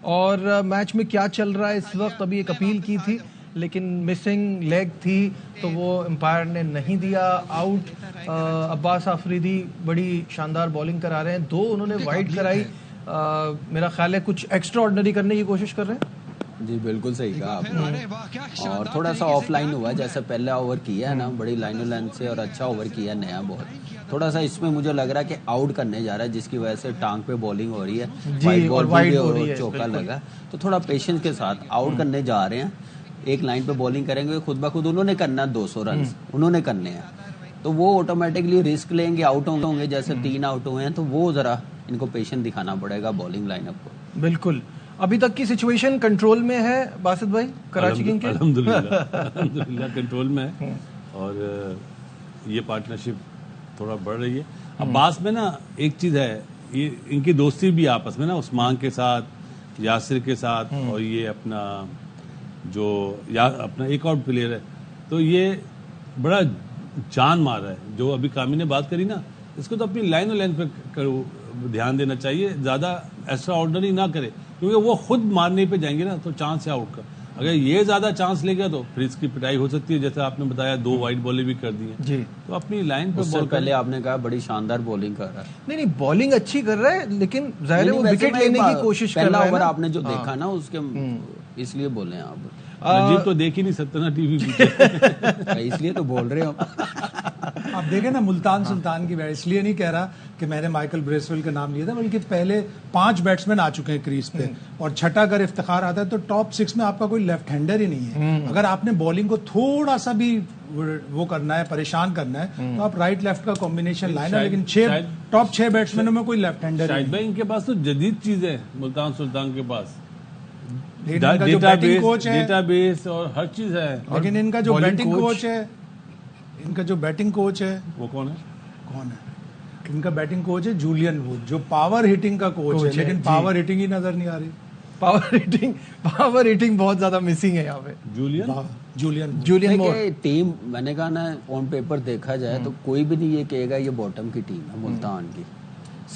اور میچ میں کیا چل رہا ہے اس وقت. ابھی ایک اپیل کی تھی لیکن مسنگ لیگ تھی تو وہ امپائر نے نہیں دیا آؤٹ. عباس آفریدی بڑی شاندار بولنگ کرا رہے ہیں, 2 انہوں نے وائڈ کرائی. میرا خیال ہے کچھ ایکسٹرا آرڈنری کرنے کی کوشش کر رہے ہیں. جی بالکل صحیح کہا آپ نے, اور تھوڑا سا آف لائن ہوا جیسے پہلا اوور کیا ہے نا, بڑی لائن لینتھ سے اور اچھا اوور کیا نیا بہت. تھوڑا سا اس میں مجھے لگ رہا ہے کہ آؤٹ کرنے جا رہا ہے جس کی وجہ سے ٹانگ پہ بولنگ ہو رہی ہے, وائڈ بال بھی چوکا لگا, تو تھوڑا پیشنس کے ساتھ آؤٹ کرنے جا رہے ہیں. ایک لائن پہ بولنگ کریں گے خود بخود انہوں نے کرنا 200 رنز انہوں نے کرنے ہیں, تو وہ آٹومیٹکلی رسک لیں گے, آؤٹ ہوں گے جیسے 3 آؤٹ ہوئے ہیں, تو وہ ذرا ان کو پیشنس دکھانا پڑے گا بولنگ لائن اپ کو. بالکل. ابھی تک کی سچویشن کنٹرول میں ہے باسط بھائی کراچی کنگ کے؟ الحمدللہ کنٹرول میں ہے, اور یہ پارٹنرشپ تھوڑا بڑھ رہی ہے. عباس میں نا ایک چیز ہے, یہ ان کی دوستی بھی آپس میں نا, عثمان کے ساتھ, یاسر کے ساتھ, اور یہ اپنا جو اپنا ایک اور پلیئر ہے, تو یہ بڑا جان مار رہا ہے. جو ابھی کامی نے بات کری نا, اس کو تو اپنی لائن اور لینتھ پہ دھیان دینا چاہیے, زیادہ ایکسٹرا آرڈنری نہ کرے, کیونکہ وہ خود مارنے پہ جائیں گے نا تو چانس ہے آؤٹ کا. اگر یہ زیادہ چانس لے گا تو پھر اس کی پٹائی ہو سکتی ہے, جیسے آپ نے بتایا 2 وائڈ بالیں بھی کر دی ہیں. جی, تو اپنی لائن پہ بال. پہلے آپ نے کہا بڑی شاندار بولنگ کر رہا ہے. نہیں بالنگ اچھی کر رہا ہے, لیکن ظاہر ہے وہ وکٹ لینے کی کوشش کر رہا ہے. پہلا اوور آپ نے جو دیکھا نا اس کے, اس لیے بول رہے ہیں آپ. نجیب تو دیکھ ہی نہیں سکتا نا ٹی وی پہ, اس لیے تو بول رہے ہو. آپ دیکھیں نا ملتان سلطان کی بیٹ, اس لیے نہیں کہہ رہا کہ میں نے مائیکل بریسویل کا نام لیا تھا, بلکہ پہلے 5 بیٹسمین آ چکے ہیں کریز پہ, اور چھٹا اگر افتخار آتا ہے تو ٹاپ 6 میں آپ کا کوئی لیفٹ ہینڈر ہی نہیں ہے. اگر آپ نے بولنگ کو تھوڑا سا بھی وہ کرنا ہے, پریشان کرنا ہے, تو آپ رائٹ لیفٹ کا کمبینیشن لائن ہے, لیکن ٹاپ 6 بیٹسمینوں میں کوئی لیفٹ ہینڈر شاہد بھائی ان کے پاس تو جدید چیز ہے ملتان سلطان کے پاس, ڈیٹا بیس اور ہر چیز ہے. لیکن ان کا جو بیٹنگ کوچ ہے, ان کا جو بیٹنگ کوچ ہے وہ کون ہے؟ ان کا بیٹنگ کوچ ہے جولین ووڈ, جو پاور ہٹنگ کا کوچ ہے, لیکن پاور ہٹنگ ہی نظر نہیں آ رہی. پاور ہٹنگ بہت زیادہ مسنگ ہے یہاں پہ. جولین ٹیم میں نے کہا نا آن پیپر دیکھا جائے تو کوئی بھی نہیں یہ کہے گا یہ باٹم کی ٹیم ہے ملتان کی.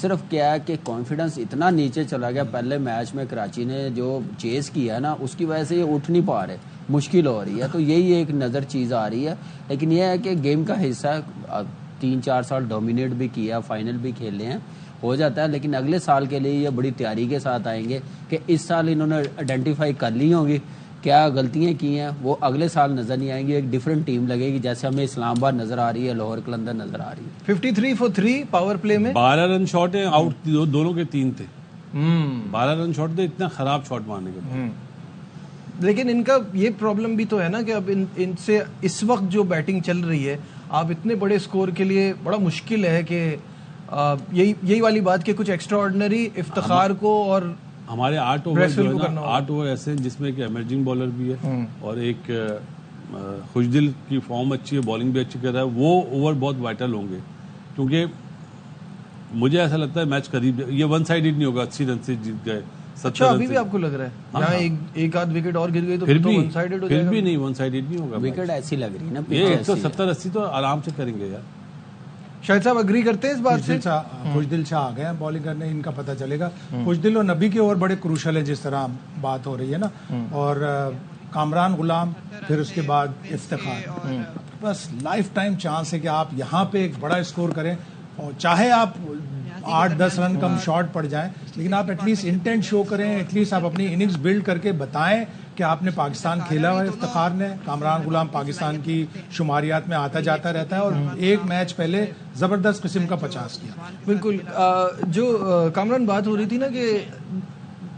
صرف کیا ہے کہ کانفیڈنس اتنا نیچے چلا گیا پہلے میچ میں, کراچی نے جو چیز کیا نا اس کی وجہ سے یہ اٹھ نہیں پا رہے, مشکل ہو رہی ہے. تو یہی ایک نظر چیز آ رہی ہے, لیکن یہ ہے کہ گیم کا حصہ ہے. 3-4 سال ڈومینیٹ بھی کیا, فائنل بھی کھیلے ہیں, ہو جاتا ہے. لیکن اگلے سال کے لیے یہ بڑی تیاری کے ساتھ آئیں گے کہ اس سال انہوں نے آئیڈینٹیفائی کر لی ہوں گی کیا غلطیاں کی ہیں, وہ اگلے سال نظر نہیں آئیں گی. ایک ڈفرینٹ ٹیم لگے گی, جیسے ہمیں اسلام آباد نظر آ رہی ہے, لاہور قلندر نظر آ رہی ہے. 53 for 3 پاور پلے میں 12 رن شاٹ ہیں, آؤٹ دونوں کے 3 تھے. 12 رن شاٹ تھے, اتنا خراب شاٹ مارنے کے بعد. لیکن ان کا یہ پرابلم بھی تو ہے نا کہ اب ان سے اس وقت جو بیٹنگ چل رہی ہے, آپ اتنے بڑے سکور کے لیے بڑا مشکل ہے کہ یہی والی بات کہ کچھ ایکسٹرا آرڈنری افتخار کو, اور ہمارے 8 اوور جو ہے نا 8 اوور ایسے ہیں جس میں ایک ایمرجنگ بالر بھی ہے اور ایک خوشدل کی فارم اچھی ہے, بالنگ بھی اچھی کر رہا ہے. وہ اوور بہت وائٹل ہوں گے, کیونکہ مجھے ایسا لگتا ہے میچ قریب, یہ ون سائیڈڈ نہیں ہوگا. 80 رن سے جیت گئے. اچھا ابھی بھی آپ کو لگ رہا ہے یہاں ایک آدھ وکٹ اور گر گئی تو ون سائیڈڈ ہو جائے گا؟ پھر بھی نہیں, ون سائیڈڈ نہیں ہوگا. وکٹ ایسی لگ رہی ہے نا, یہ 170-80 تو آرام سے کریں گے یار. شاہد صاحب اگری کرتے ہیں اس بات سے؟ خوشدل شاہ آ گئے ہیں بالنگ کرنے, ان کا پتہ چلے گا. خوشدل اور نبی کے اوور بڑے کروشل ہیں جس طرح بات ہو رہی ہے نا, اور کامران غلام, پھر اس کے بعد افتخار. بس لائف ٹائم چانس ہے کہ آپ یہاں پہ ایک بڑا اسکور کریں, اور چاہے آپ 8-10 رن کم شارٹ پڑ جائیں, لیکن آپ ایٹ لیسٹ انٹینٹ شو کریں, ایٹ لیسٹ آپ اپنی اننگز بلڈ کر کے بتائیں کہ آپ نے پاکستان کھیلا ہوا ہے. افتخار نے, کامران غلام پاکستان کی شماریات میں آتا جاتا رہتا ہے, اور ایک میچ پہلے زبردست قسم کا 50 کیا. بالکل. جو کامران بات ہو رہی تھی نا کہ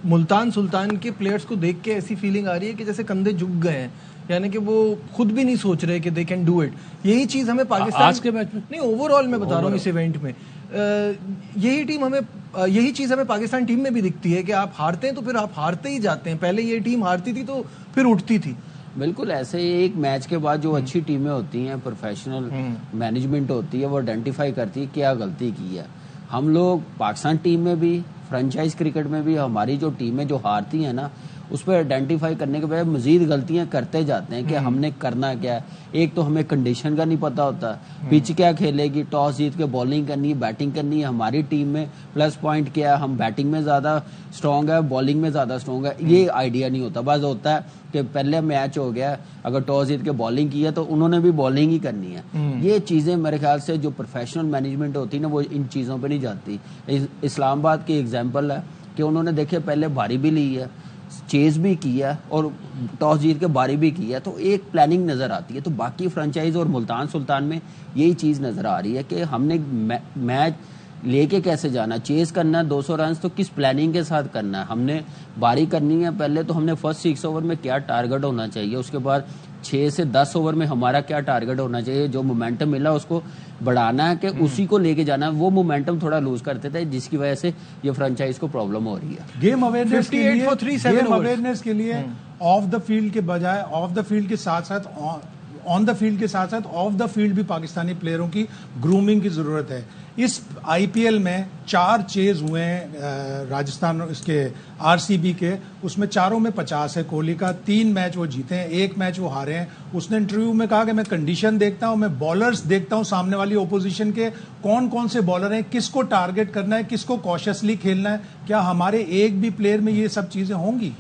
ملتان سلطان کے پلیئرز کو دیکھ کے ایسی فیلنگ آ رہی ہے کہ جیسے کندھے جھک گئے ہیں, یعنی کہ وہ خود بھی نہیں سوچ رہے کہ دے کین ڈو اٹ. یہی چیز ہمیں پاکستان آج کے میچ میں نہیں, اوور آل میں بتا رہا ہوں اس ایونٹ میں, یہی چیز ہمیں پاکستان ٹیم میں بھی دکھتی ہے کہ آپ ہارتے ہیں تو پھر آپ ہارتے ہی جاتے ہیں. پہلے یہ ٹیم ہارتی تھی تو پھر اٹھتی تھی. بالکل ایسے ہی ایک میچ کے بعد جو اچھی ٹیمیں ہوتی ہیں, پروفیشنل مینجمنٹ ہوتی ہے, وہ آئیڈینٹیفائی کرتی ہے کیا غلطی کی ہے. ہم لوگ پاکستان ٹیم میں بھی, فرنچائز کرکٹ میں بھی, ہماری جو ٹیمیں جو ہارتی ہیں نا, اس پہ آئیڈینٹیفائی کرنے کے بعد مزید غلطیاں کرتے جاتے ہیں کہ ہم نے کرنا کیا ہے. ایک تو ہمیں کنڈیشن کا نہیں پتا ہوتا, پچ کیا کھیلے گی, ٹاس جیت کے بالنگ کرنی ہے بیٹنگ کرنی ہے, ہماری ٹیم میں پلس پوائنٹ کیا ہے, ہم بیٹنگ میں زیادہ اسٹرانگ ہے بالنگ میں زیادہ اسٹرانگ ہے, یہ آئیڈیا نہیں ہوتا. بعض ہوتا ہے کہ پہلے میچ ہو گیا, اگر ٹاس جیت کے بالنگ کی ہے تو انہوں نے بھی بالنگ ہی کرنی ہے. یہ چیزیں میرے خیال سے جو پروفیشنل مینجمنٹ ہوتی ہے نا وہ ان چیزوں پہ نہیں جاتی. اسلام آباد کی ایگزامپل ہے کہ انہوں نے دیکھے پہلے باری بھی لی ہے, چیز بھی کیا اور ٹاس جیت کے باری بھی کی ہے, تو ایک پلاننگ نظر آتی ہے. تو باقی فرنچائز اور ملتان سلطان میں یہی چیز نظر آ رہی ہے کہ ہم نے میچ لے کے کیسے جانا, چیز کرنا ہے 200 رنز تو کس پلاننگ کے ساتھ کرنا ہے. ہم نے باری کرنی ہے, پہلے تو ہم نے فرسٹ 6 اوور میں کیا ٹارگٹ ہونا چاہیے, اس کے بعد 6 سے 10 اوور میں ہمارا کیا ٹارگٹ ہونا چاہیے, جو مومنٹم ملا اس کو بڑھانا ہے کہ اسی کو لے کے جانا ہے. وہ مومنٹم تھوڑا لوز کرتے تھے جس کی وجہ سے یہ فرنچائز کو پرابلم ہو رہی ہے. گیم اویئرنیس کے لیے آف دا فیلڈ کے بجائے آف دا فیلڈ کے ساتھ ساتھ آن دا فیلڈ کے ساتھ ساتھ آف دا فیلڈ بھی پاکستانی پلیئروں کی گرومنگ کی ضرورت ہے. اس آئی پی ایل میں 4 چیز ہوئے ہیں راجستھان اس کے آر سی بی کے, اس میں 4 میں 50 ہے کوہلی کا, 3 میچ وہ جیتے ہیں, 1 میچ وہ ہارے ہیں. اس نے انٹرویو میں کہا کہ میں کنڈیشن دیکھتا ہوں, میں بالرز دیکھتا ہوں سامنے والی اپوزیشن کے کون کون سے بالر ہیں, کس کو ٹارگٹ کرنا ہے, کس کو کوشسلی کھیلنا ہے. کیا ہمارے ایک بھی پلیئر میں یہ سب چیزیں ہوں گی؟